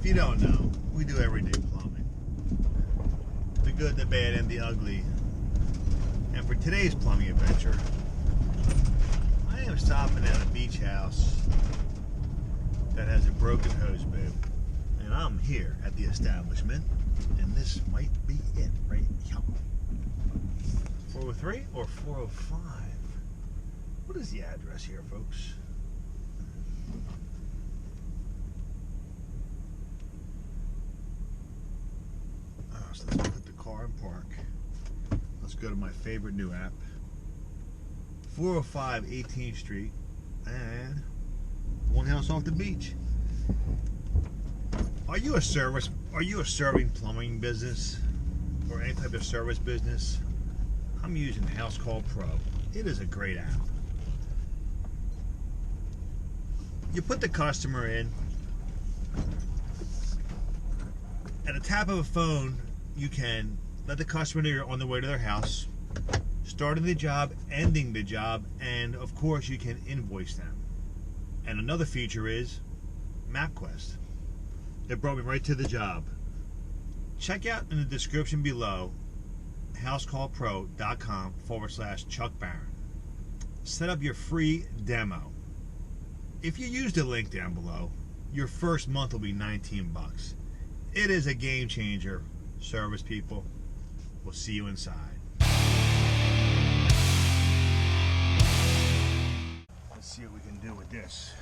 If you don't know, we do everyday plumbing. The good, the bad, and the ugly. And for today's plumbing adventure, I am stopping at a beach house that has a broken hose bib. And I'm here at the establishment, and this might be it right here. 403 or 405? What is the address here, folks? So let's put the car in park. Let's go to my favorite new app. 405 18th Street and one house off the beach. Are you a serving plumbing business or any type of service business? I'm using House Call Pro. It is a great app. You put the customer in. At a tap of a phone, you can let the customer know you're on the way to their house, starting the job, ending the job, and of course you can invoice them. And another feature is MapQuest. It brought me right to the job. Check out in the description below housecallpro.com/Chuck Barron. Set up your free demo. If you use the link down below, your first month will be 19 bucks. It is a game changer, service people. We'll see you inside. Let's see what we can do with this.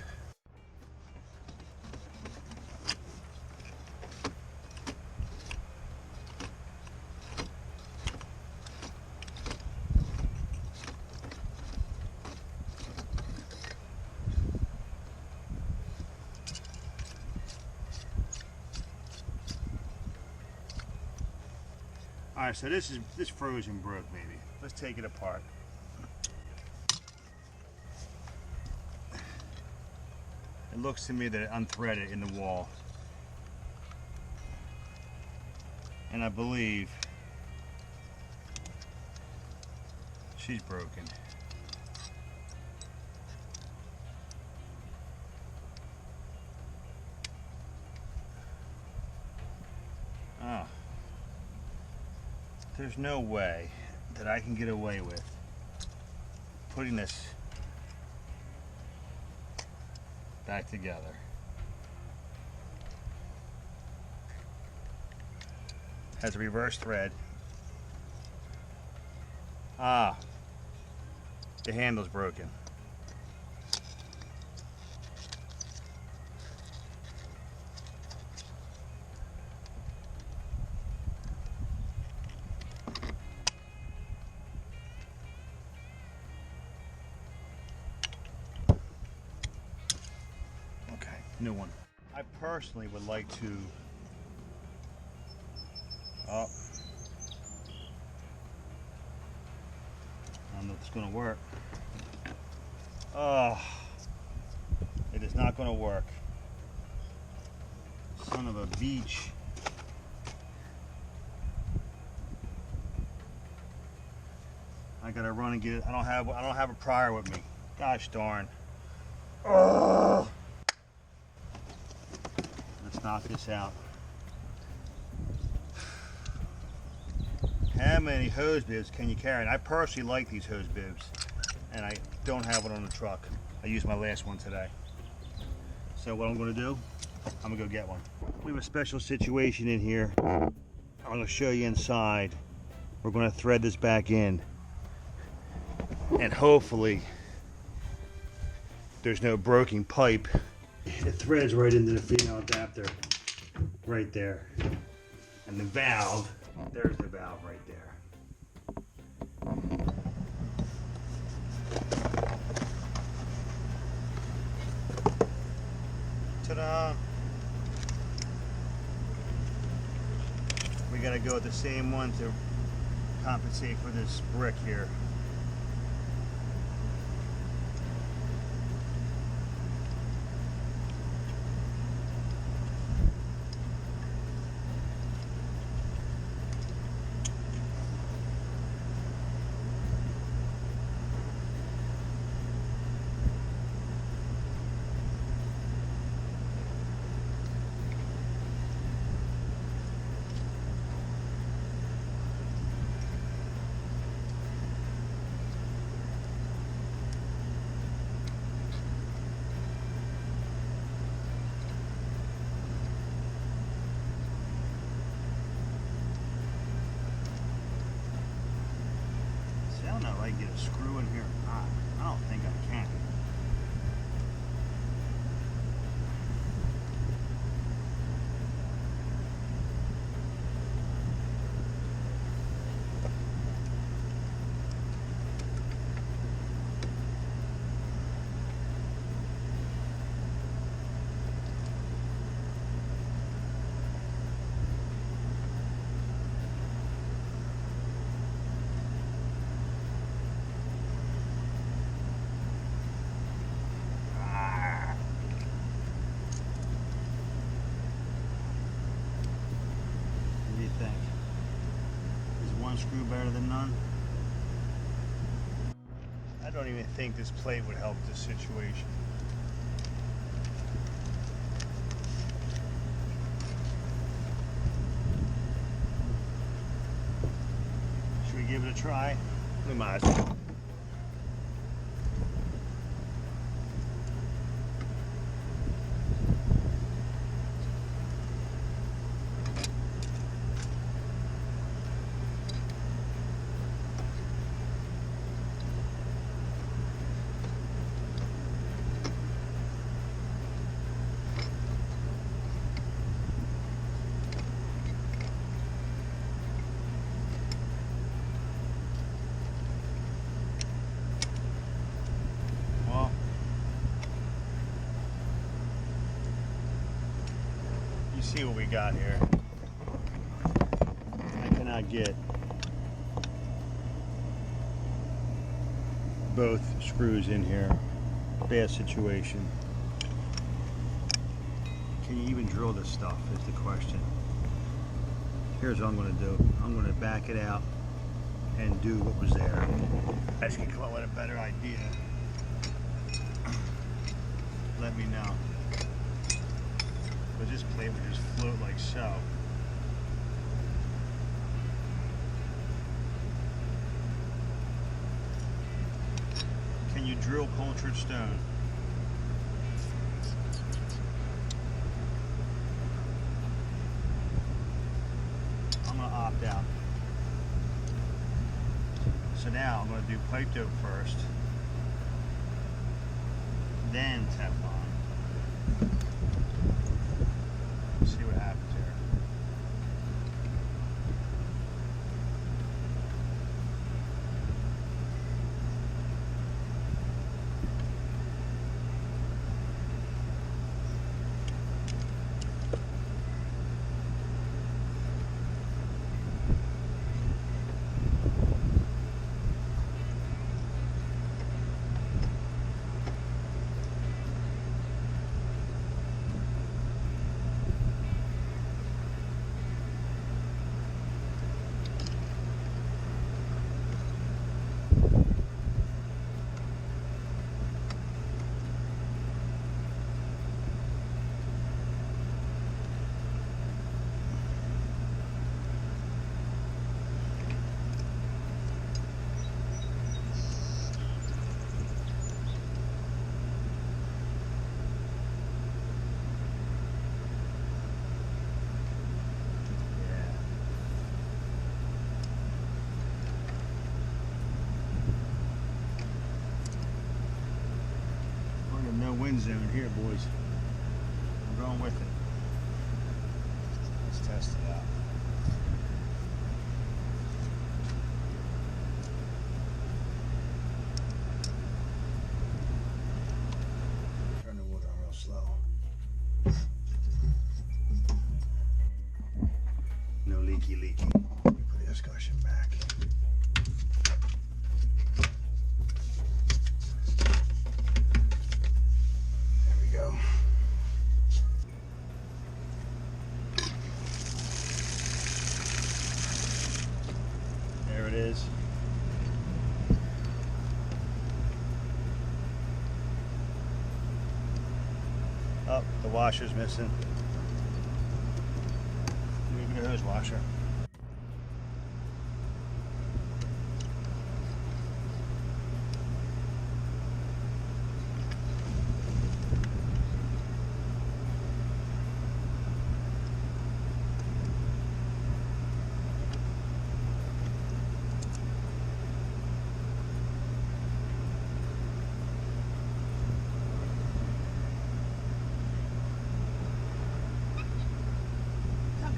Alright, so this frozen broke maybe. Let's take it apart. It looks to me that it unthreaded in the wall. And I believe she's broken. Oh. There's no way that I can get away with putting this back together. Has a reverse thread. Ah, the handle's broken. New one. I personally would like to I don't know if it's gonna work. Oh, it is not gonna work. Son of a beach. I gotta run and get it. I don't have a prior with me. Gosh darn. Oh. Let's knock this out. How many hose bibs can you carry? And I personally like these hose bibs, and I don't have one on the truck. I used my last one today. So what I'm going to do, I'm going to go get one. We have a special situation in here. I'm going to show you inside. We're going to thread this back in, and hopefully there's no broken pipe. It threads right into the female adapter, right there. And the valve, there's the valve right there. Ta-da! We gotta go with the same one to compensate for this brick here. a screw in here or not? I don't think I can. Screw better than none? I don't even think this plate would help this situation. Should we give it a try? We might as well. See what we got here. I cannot get both screws in here. Bad situation. Can you even drill this stuff is the question. Here's what I'm going to do. I'm going to back it out and do what was there. I just can come up with a better idea. Let me know. But this plate would just float like so. Can you drill cultured stone? I'm going to opt out. So now I'm going to do pipe dope first, then Teflon. See what happens here. Wind zone here, boys. I'm going with it. Let's test it out. Turn the water on real slow. No leaky. Let me put the escutcheon back. There it is. Oh, the washer's missing. Maybe the hose washer.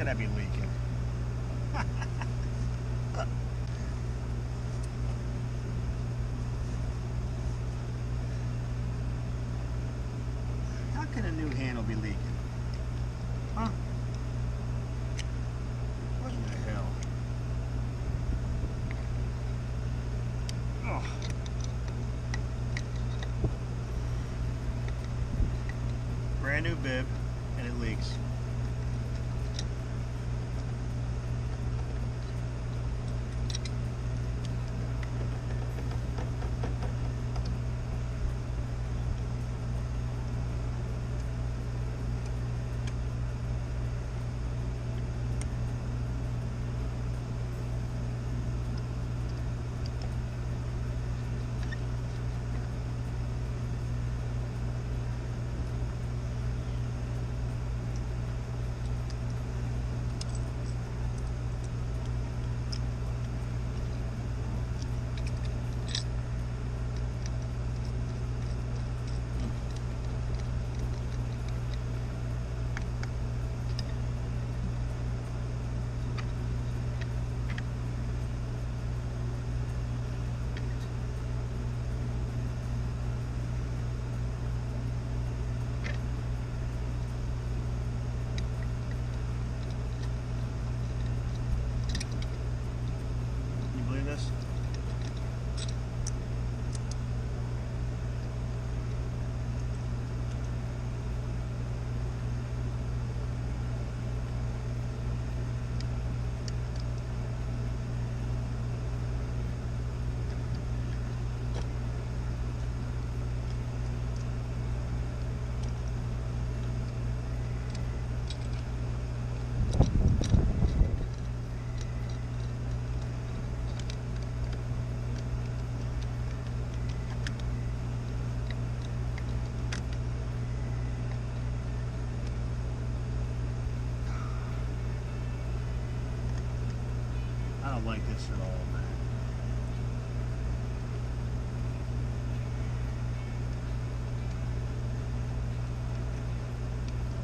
could that be leaking? How can a new handle be leaking? Huh? What the hell? Oh. Brand new bib, and it leaks. I don't like this at all, man.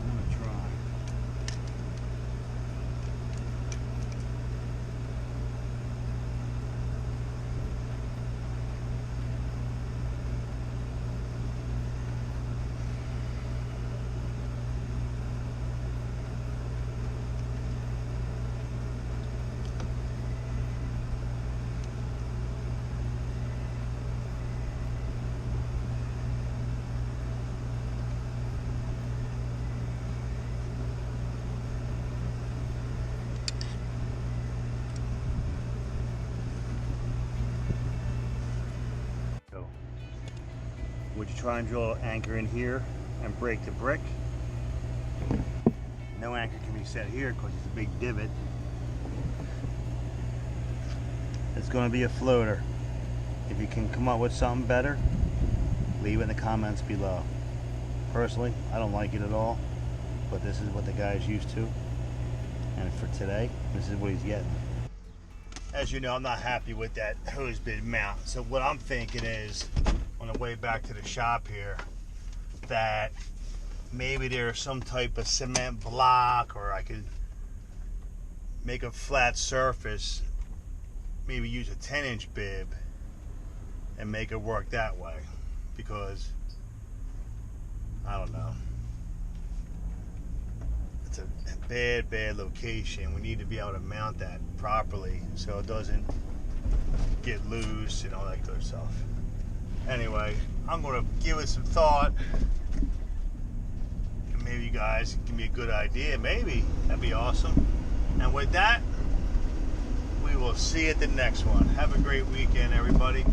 I'm gonna try. Would you try and drill an anchor in here and break the brick? No anchor can be set here because it's a big divot. It's going to be a floater. If you can come up with something better, leave it in the comments below. Personally, I don't like it at all, but this is what the guy's used to. And for today, this is what he's getting. As you know, I'm not happy with that hose bit mount. So what I'm thinking is, on the way back to the shop here, that maybe there's some type of cement block, or I could make a flat surface, maybe use a 10-inch bib and make it work that way, because I don't know, it's a bad location. We need to be able to mount that properly so it doesn't get loose and all that good stuff. Anyway, I'm going to give it some thought, and maybe you guys give me a good idea. Maybe that'd be awesome. And with that, we will see you at the next one. Have a great weekend, everybody.